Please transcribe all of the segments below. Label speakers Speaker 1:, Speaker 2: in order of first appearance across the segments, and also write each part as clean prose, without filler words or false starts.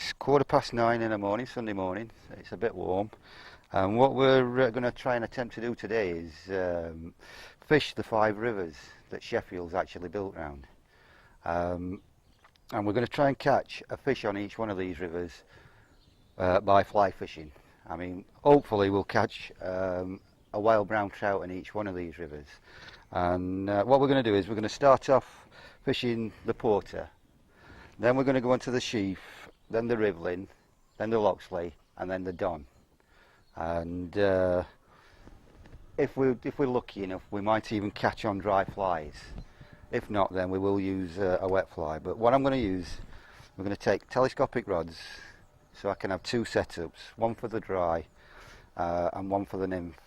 Speaker 1: It's 9:15 in the morning, Sunday morning. It's a bit warm, and what we're going to try and attempt to do today is fish the 5 rivers that Sheffield's actually built round. And we're going to try and catch a fish on each one of these rivers by fly fishing. I mean, hopefully we'll catch a wild brown trout in each one of these rivers. And what we're going to do is we're going to start off fishing the Porter, then we're going to go into the Sheaf, then the Rivelin, then the Loxley, and then the Don. And if we're lucky enough, we might even catch on dry flies. If not, then we will use a wet fly. But what I'm going to use, we're going to take telescopic rods, so I can have 2 setups, one for the dry and one for the nymph.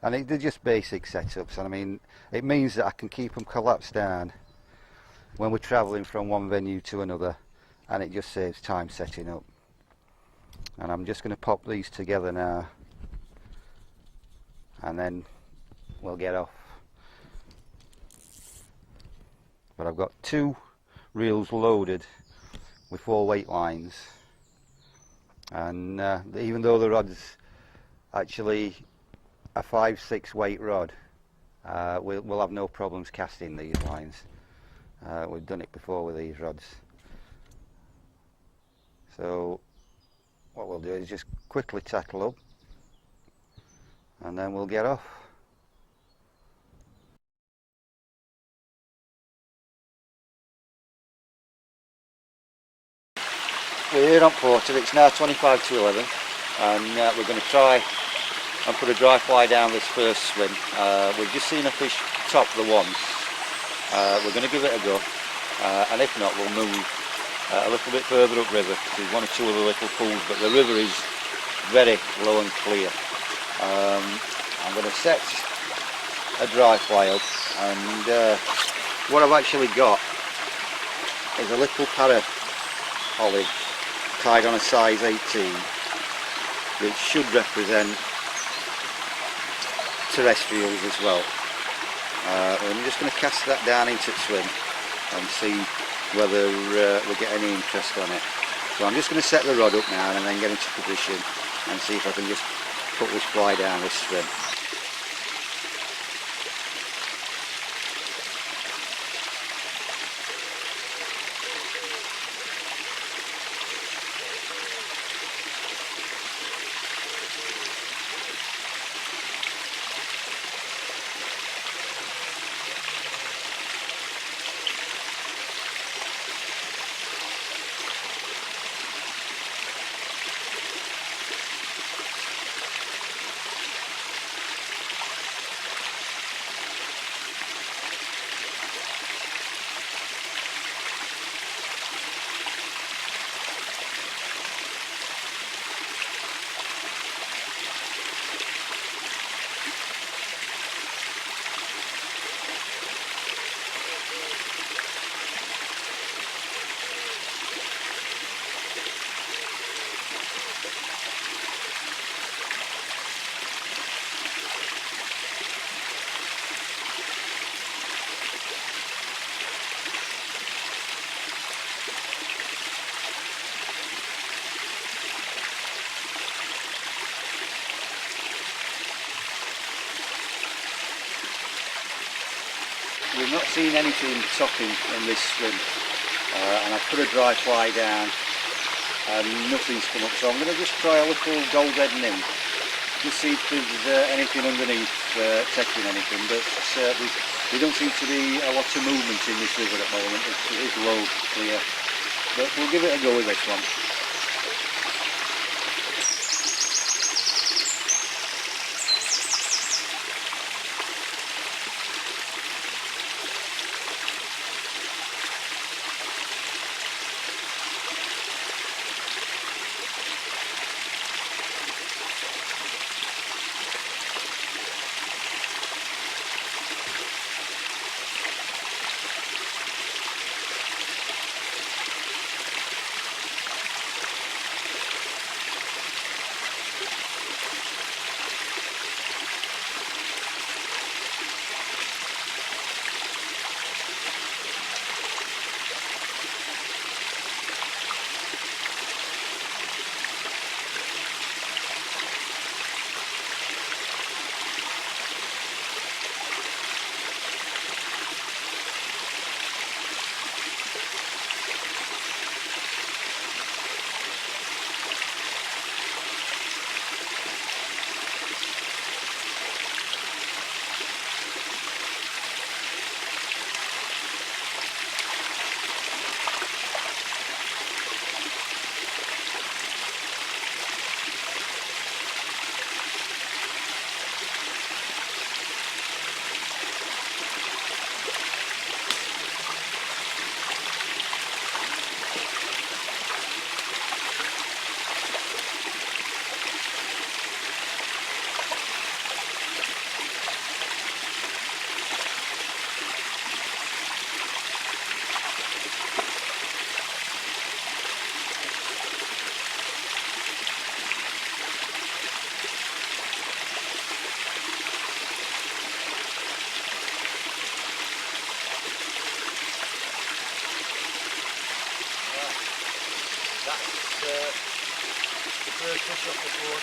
Speaker 1: And they're just basic setups, and I mean, it means that I can keep them collapsed down when we're travelling from one venue to another, and it just saves time setting up. And I'm just going to pop these together now, and then we'll get off. But I've got 2 reels loaded with 4 weight lines, and even though the rod's actually a 5-6 weight rod, we'll have no problems casting these lines. We've done it before with these rods. So what we'll do is just quickly tackle up, and then we'll get off. We're here on Porter. It's now 25 to 11, and we're going to try and put a dry fly down this first swim. We've just seen a fish top the once. We're going to give it a go, and if not, we'll move a little bit further upriver. There's 1 or 2 other little pools, but the river is very low and clear. I'm going to set a dry fly up, and what I've actually got is a little parrot olive tied on a size 18, which should represent terrestrials as well. I'm just going to cast that down into the swim and see whether we get any interest on it. So I'm just going to set the rod up now and then get into position and see if I can just put this fly down this swim. We've not seen anything topping in this swim, and I've put a dry fly down and nothing's come up, so I'm going to just try a little gold head nymph, just see if there's anything underneath taking anything, but there don't seem to be a lot of movement in this river at the moment. It is low, clear, but we'll give it a go with this one.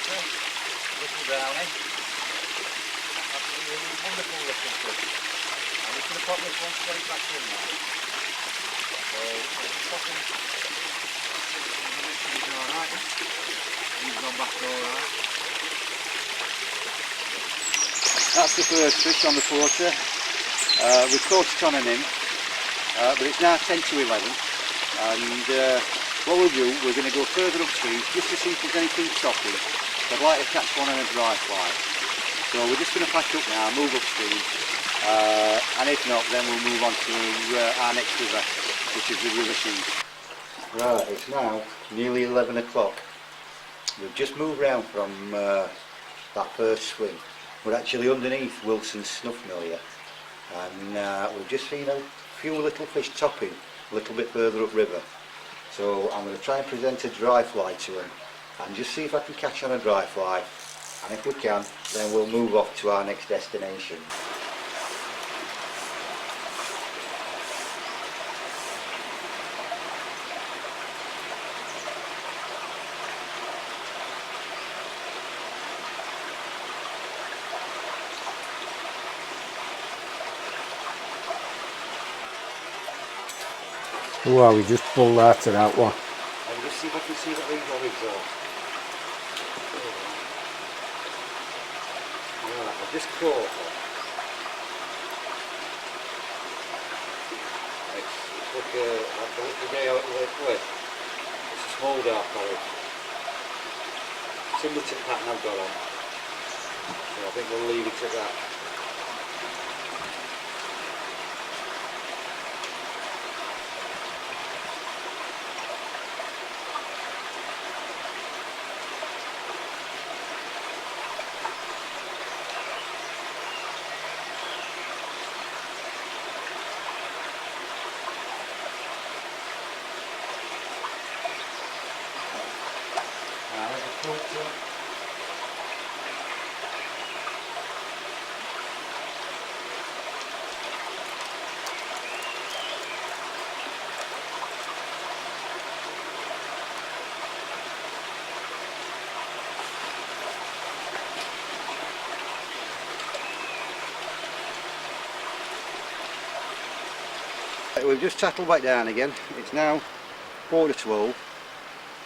Speaker 1: quarter, little downy. Absolutely wonderful looking fish. I'm just going to pop this one straight back in now. So I'm just popping. He's alright. He's gone back alright. That's the first fish on the quarter. We've caught it on a nymph, but it's now 10 to 11. And what we'll do, we're going to go further upstream just to see if there's anything stopping. I'd like to catch one on a dry fly. So we're just going to pack up now, move upstream, and if not, then we'll move on to our next river, which is the River Sheaf. Right, it's now nearly 11 o'clock. We've just moved round from that first swim. We're actually underneath Wilson's snuff mill here, and we've just seen a few little fish topping a little bit further upriver. So I'm going to try and present a dry fly to them and just see if I can catch on a dry fly, and if we can, then we'll move off to our next destination.
Speaker 2: Wow, we just pulled that to that one.
Speaker 1: I'll just see if I can see what these olives are. Right, I've just caught one. It's like a little day out of the cliff. It's a small dark olive. Similar to the pattern I've got on. So I think we'll leave it at that. We've just settled back down again. It's now 11:45.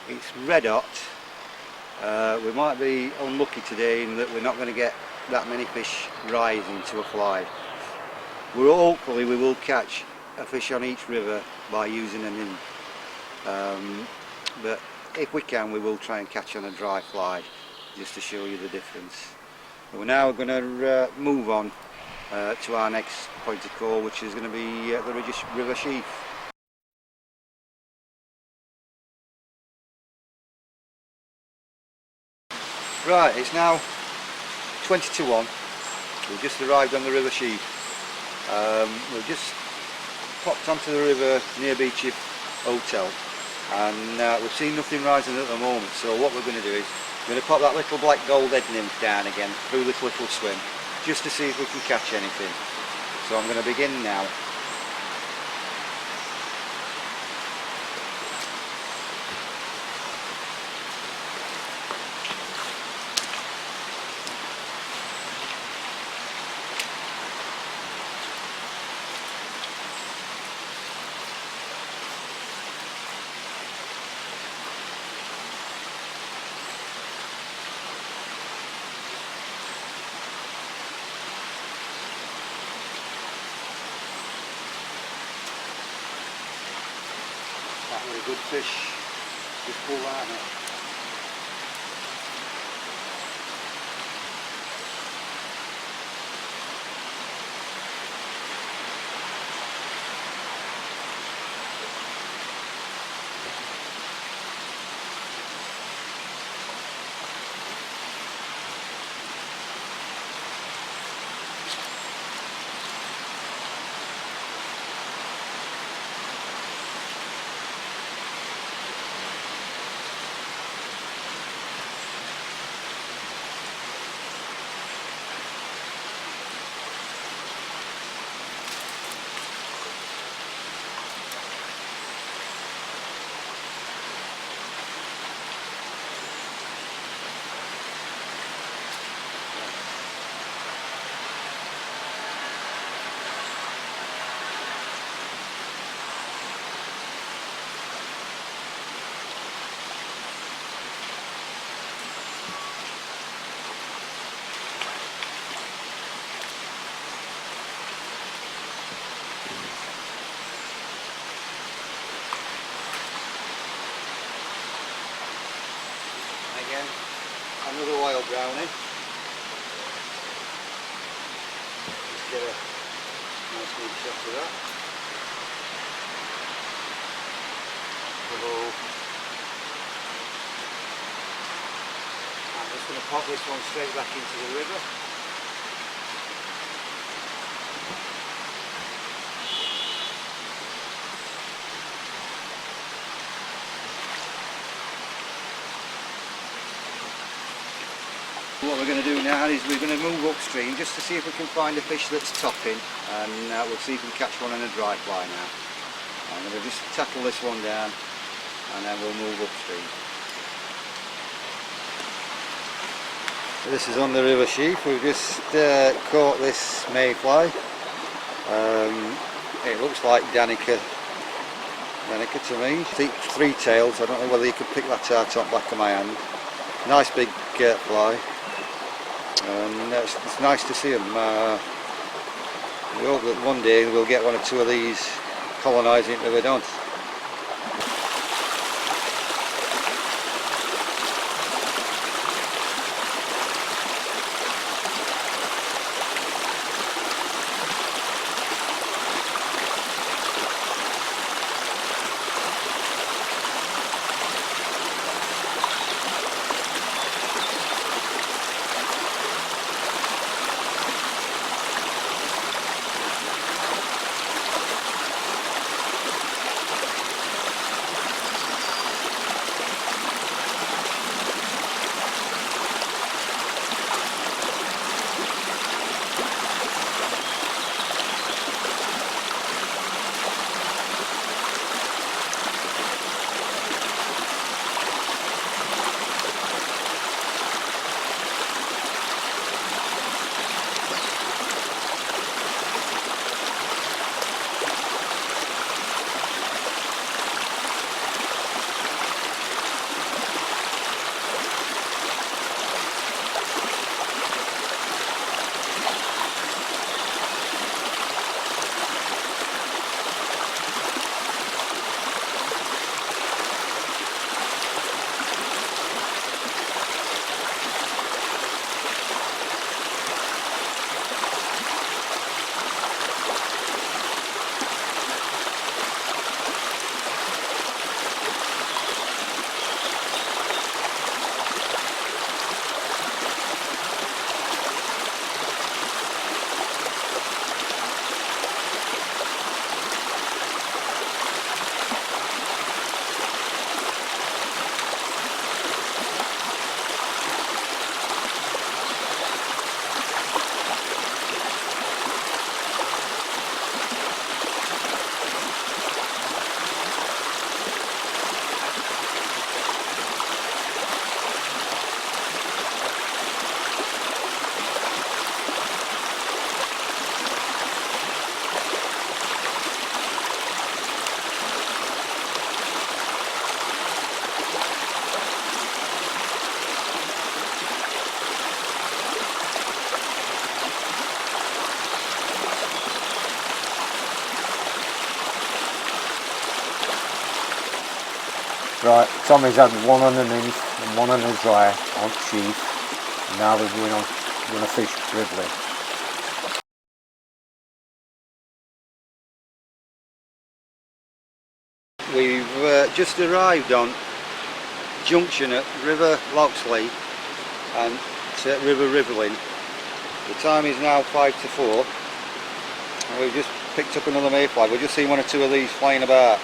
Speaker 1: It's red hot. We might be unlucky today in that we're not going to get that many fish rising to a fly. Hopefully we will catch a fish on each river by using a nymph. But if we can, we will try and catch on a dry fly just to show you the difference. But we're now going to move on to our next point of call, which is going to be the River Sheaf. Right, it's now 20 to 1. We've just arrived on the River Sheaf. We've just popped onto the river near Sheaf Hotel, and we've seen nothing rising at the moment. So what we're going to do is we're going to pop that little black gold head nymph down again through this little swim, just to see if we can catch anything. So I'm going to begin now. That was a good fish. Just pull that out. browning. Just get a nice neat shot of that. Hello. I'm just going to pop this one straight back into the river. What we're going to do now is we're going to move upstream just to see if we can find a fish that's topping, and we'll see if we can catch one on a dry fly now. I'm going to just tackle this one down and then we'll move upstream. This is on the River Sheaf. We've just caught this mayfly. It looks like Danica to me. Three tails. I don't know whether you could pick that out on the back of my hand. Nice big fly. And it's nice to see them. We hope that one day we'll get one or two of these colonising River Don.
Speaker 2: Right, Tommy's had one on the nymph and one on the dry on Sheaf, and now we're going to fish Rivelin.
Speaker 1: We've just arrived on junction at River Loxley and at River Rivelin. The time is now 5 to 4 and we've just picked up another mayfly. We've just seen one or two of these flying about.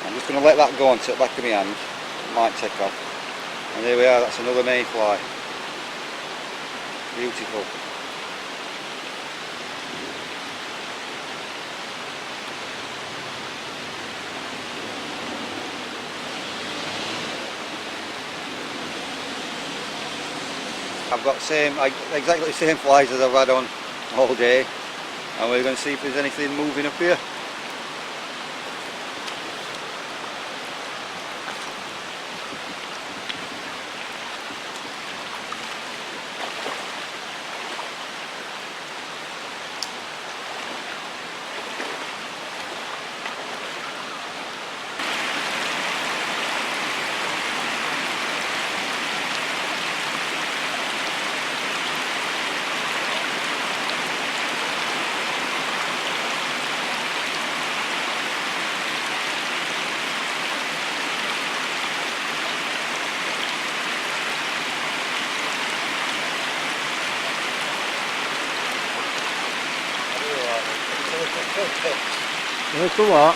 Speaker 1: I'm just going to let that go onto the back of my hand. It might take off. And there we are, that's another mayfly. Beautiful. I've got exactly the same flies as I've had on all day, and we're going to see if there's anything moving up here.
Speaker 2: Where's the what?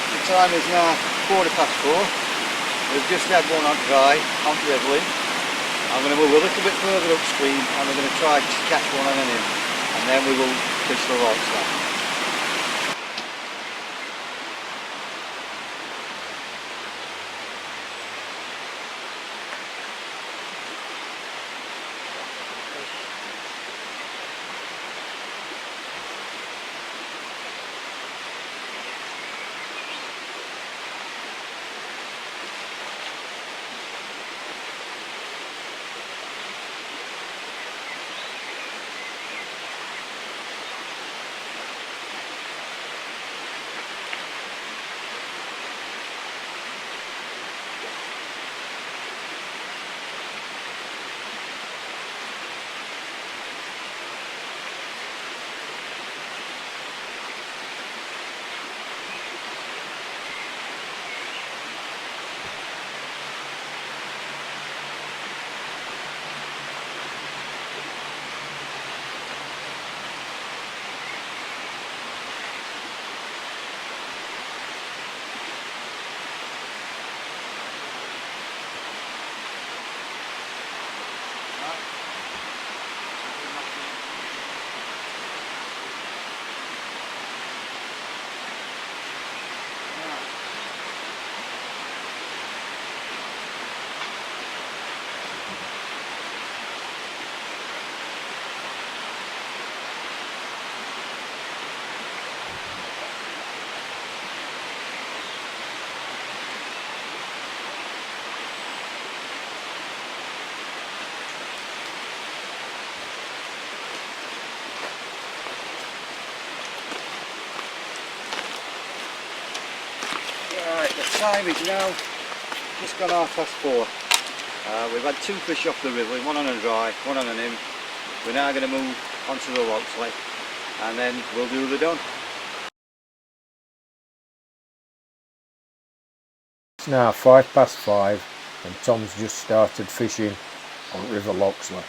Speaker 1: The time is now 4:15. We've just had one on dry on Rivelin. I'm going to move a little bit further upstream and we're going to try to catch one on an in, and then we will fish the Loxley. time is now just gone 4:30. We've had 2 fish off the Rivelin, one on a dry, one on an im. We're now going to move onto the Loxley and then we'll do the done.
Speaker 2: It's now 5:05 and Tom's just started fishing on River Loxley.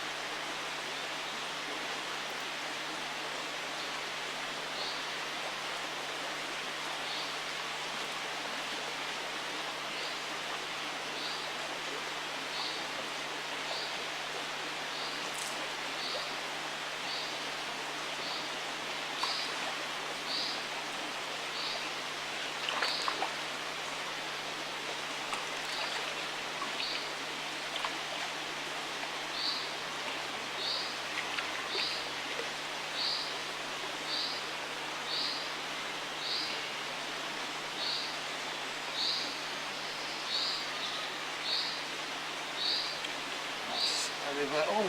Speaker 1: Oh,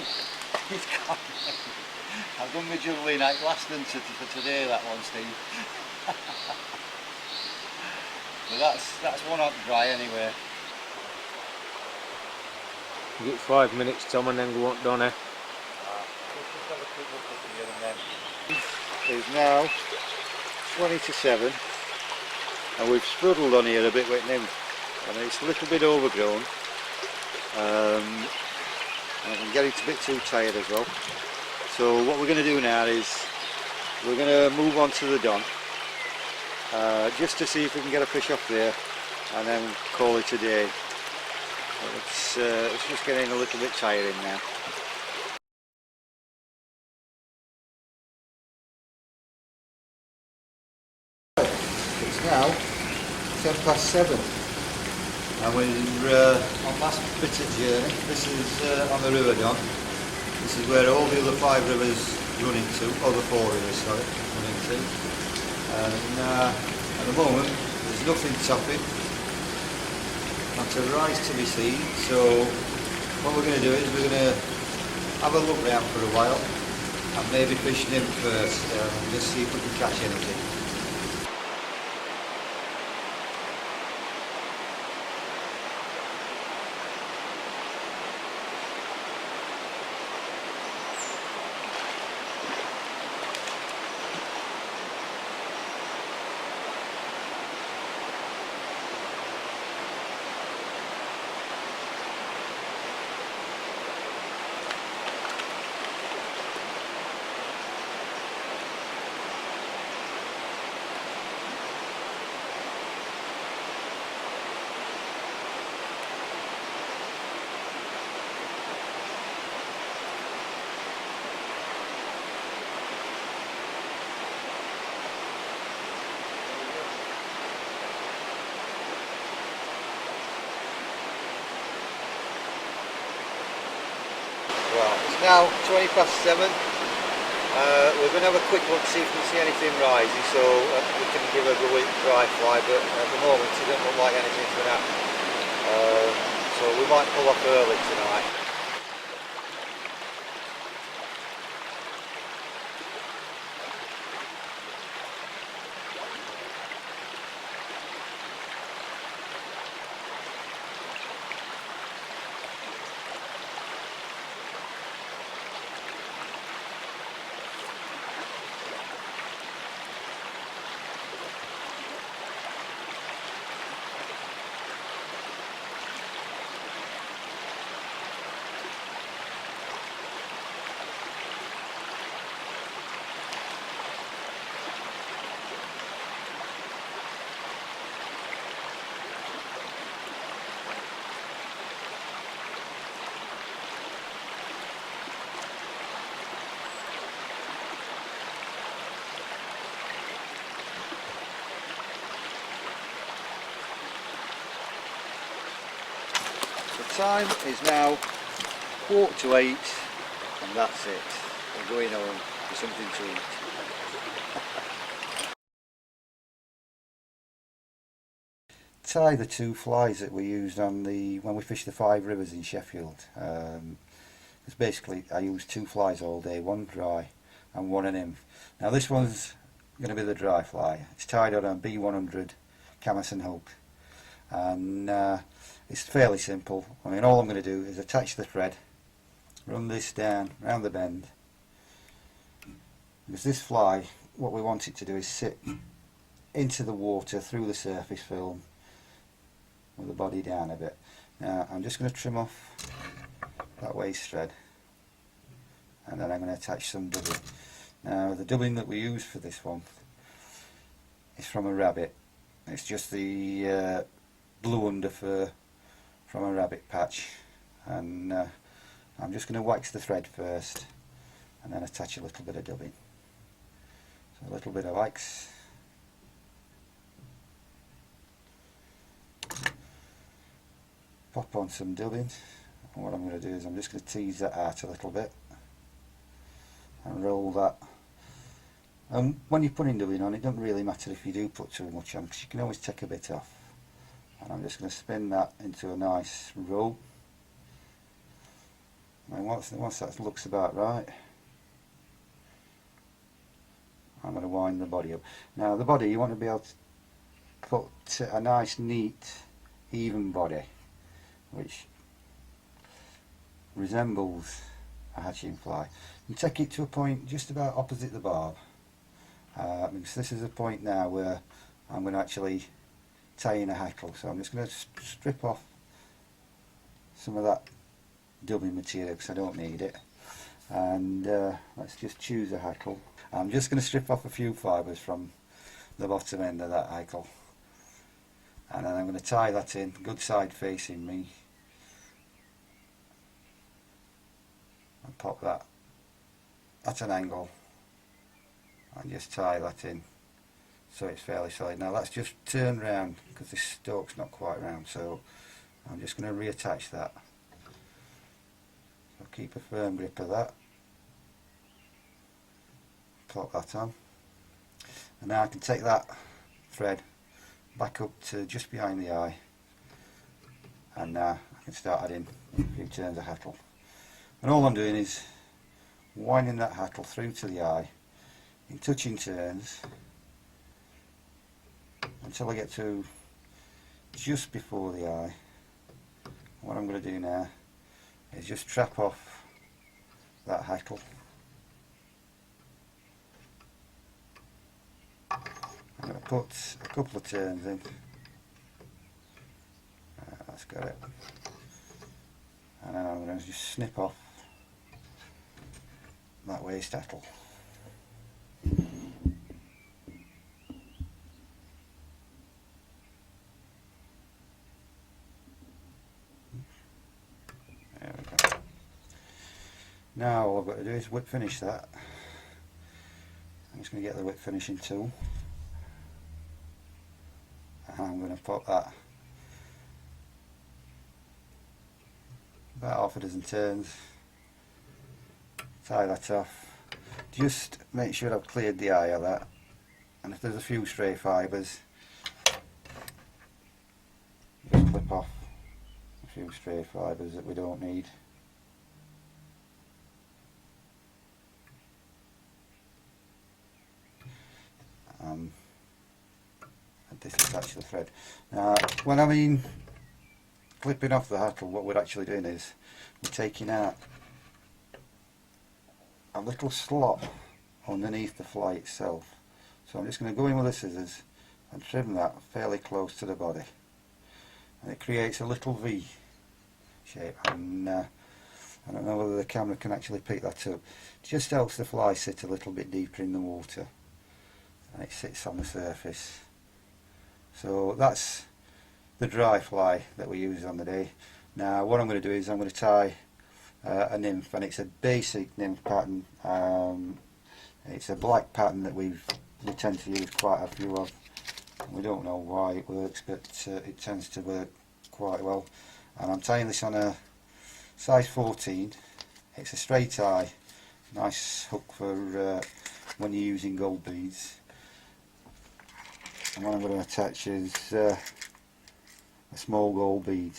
Speaker 1: he's gone. I've done my juggling act last for today, that one, Steve. But that's one out dry anyway.
Speaker 2: You get 5 minutes, Tom, and then go on done, eh?
Speaker 1: Let's just have a quick look at here and then. It's now 20 to 7 and we've struggled on here a bit with nymph and it's a little bit overgrown. And I'm getting a bit too tired as well. So what we're going to do now is we're going to move on to the Don just to see if we can get a fish off there and then call it a day. It's just getting a little bit tiring now. It's now 7:10 and we're on last bit of journey. This is on the River Don. This is where all the other 5 rivers run into, or the 4 rivers, sorry, run into. And at the moment there's nothing topping, not a rise to be seen. So what we're going to do is we're going to have a look round for a while and maybe fish nymph first and just see if we can catch anything. Well, it's now 7:20. We're going to have a quick look to see if we can see anything rising, so we can give a go with dry fly, but at the moment it doesn't look like anything's going to happen. So we might pull off early tonight. The time is now 7:45 and that's it. We're going home for something to eat. Tie the 2 flies that we used on when we fished the 5 rivers in Sheffield. It's basically I used 2 flies all day, one dry and one an nymph. Now this one's going to be the dry fly. It's tied on a B100 Camerson hook. and it's fairly simple. I mean, all I'm going to do is attach the thread, run this down round the bend, because this fly, what we want it to do is sit into the water through the surface film with the body down a bit. Now I'm just going to trim off that waste thread, and then I'm going to attach some dubbing. Now the dubbing that we use for this one is from a rabbit. It's just the blue underfur from a rabbit patch, and I'm just going to wax the thread first and then attach a little bit of dubbing. So a little bit of wax, pop on some dubbing, and what I'm going to do is I'm just going to tease that out a little bit and roll that. And when you're putting dubbing on, it doesn't really matter if you do put too much on, because you can always take a bit off. And I'm just going to spin that into a nice roll. And once that looks about right, I'm going to wind the body up. Now the body, you want to be able to put a nice, neat, even body, which resembles a hatching fly. You take it to a point just about opposite the barb, because this is a point now where I'm going to actually tie in a hackle. So I'm just going to strip off some of that dubbing material because I don't need it, and let's just choose a hackle. I'm just going to strip off a few fibres from the bottom end of that hackle, and then I'm going to tie that in, good side facing me, and pop that at an angle and just tie that in so it's fairly solid. Now let's just turn round because this stalk's not quite round, so I'm just going to reattach that. So keep a firm grip of that, pop that on, and now I can take that thread back up to just behind the eye, and now I can start adding a few turns of hackle. And all I'm doing is winding that hackle through to the eye in touching turns until I get to just before the eye. What I'm going to do now is just trap off that hackle. I'm going to put a couple of turns in. That's got it. And then I'm going to just snip off that waste hackle. There we go. Now all I've got to do is whip finish that. I'm just going to get the whip finishing tool, and I'm going to put that about half a dozen turns, tie that off, just make sure I've cleared the eye of that, and if there's a few stray fibres, just clip off a few stray fibres that we don't need. And disattach the thread. Now when I mean clipping off the hackle, what we're actually doing is we're taking out a little slot underneath the fly itself. So I'm just going to go in with the scissors and trim that fairly close to the body, and it creates a little V shape, and I don't know whether the camera can actually pick that up. It just helps the fly sit a little bit deeper in the water and it sits on the surface. So that's the dry fly that we use on the day. Now what I'm going to do is I'm going to tie a nymph, and it's a basic nymph pattern. It's a black pattern that we tend to use quite a few of. We don't know why it works, but it tends to work quite well. And I'm tying this on a size 14. It's a straight eye, nice hook for when you're using gold beads. And what I'm going to attach is a small gold bead.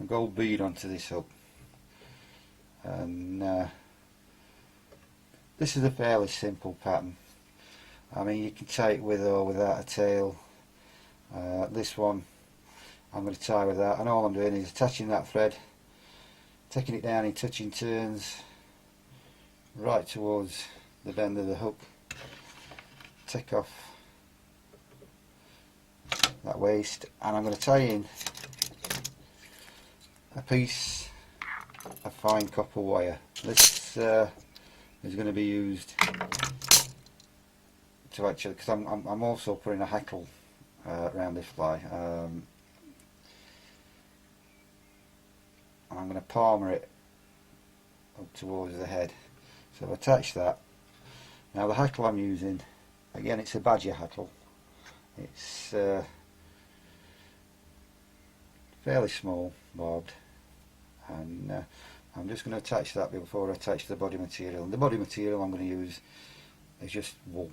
Speaker 1: A gold bead onto this hook. And this is a fairly simple pattern. I mean, you can tie it with or without a tail. This one I'm going to tie with that, and all I'm doing is attaching that thread, taking it down in touching turns right towards the bend of the hook, take off that waste, and I'm going to tie in a piece of fine copper wire. This is going to be used to actually, because I'm also putting a hackle around this fly, and I'm going to palmer it up towards the head. So I've attached that. Now the hackle I'm using, again, it's a badger hackle. It's fairly small, barbed, and I'm just going to attach that before I attach the body material. And the body material I'm going to use is just wool.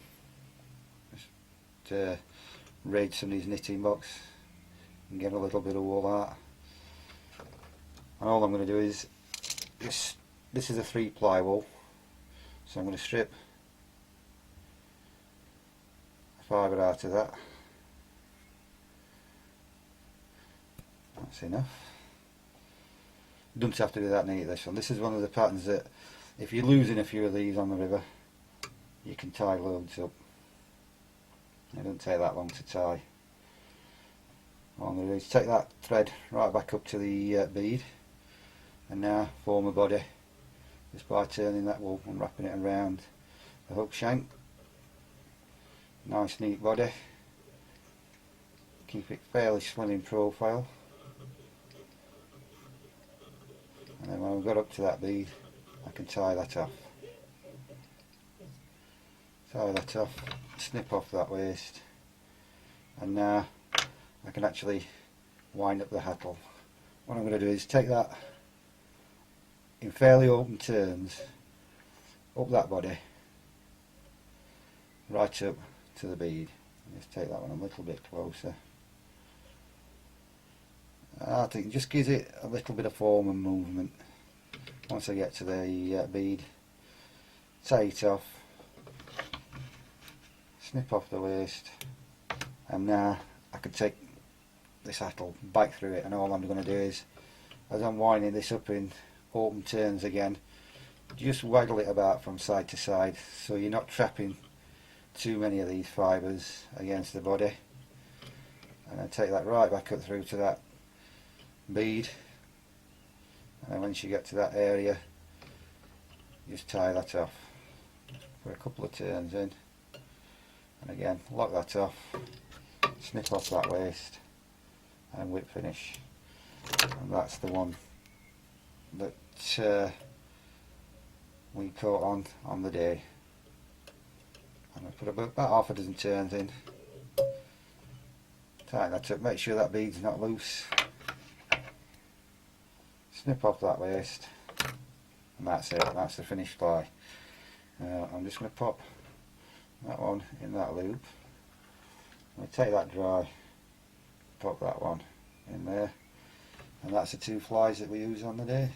Speaker 1: Just raid some of these knitting box and get a little bit of wool out. And all I'm going to do is just, this is a 3-ply wool, so I'm going to strip a fibre out of that. That's enough. Don't have to do that neat, this one. This is one of the patterns that if you're losing a few of these on the river, you can tie loads up. It doesn't take that long to tie. All I'm going to do is take that thread right back up to the bead, and now form a body just by turning that wool and wrapping it around the hook shank. Nice neat body. Keep it fairly slim in profile. And then when I've got up to that bead, I can tie that off. Tie that off, snip off that waist, and now I can actually wind up the hackle. What I'm going to do is take that in fairly open turns up that body right up to the bead. Just take that one a little bit closer. I think it just gives it a little bit of form and movement. Once I get to the bead, tie it off, snip off the waist, and now I can take this hackle back through it, and all I'm going to do is, as I'm winding this up in open turns again, just waggle it about from side to side so you're not trapping too many of these fibres against the body. And then take that right back up through to that bead, and then once you get to that area, just tie that off. Put a couple of turns in, and again lock that off, snip off that waist, and whip finish. And that's the one that we caught on the day. I'm going to put about half a dozen turns in, tighten that up, make sure that bead's not loose, snip off that waist, and that's it, that's the finished fly. I'm just going to pop that one in that loop. I'm going to take that dry, pop that one in there, and that's the 2 flies that we use on the day.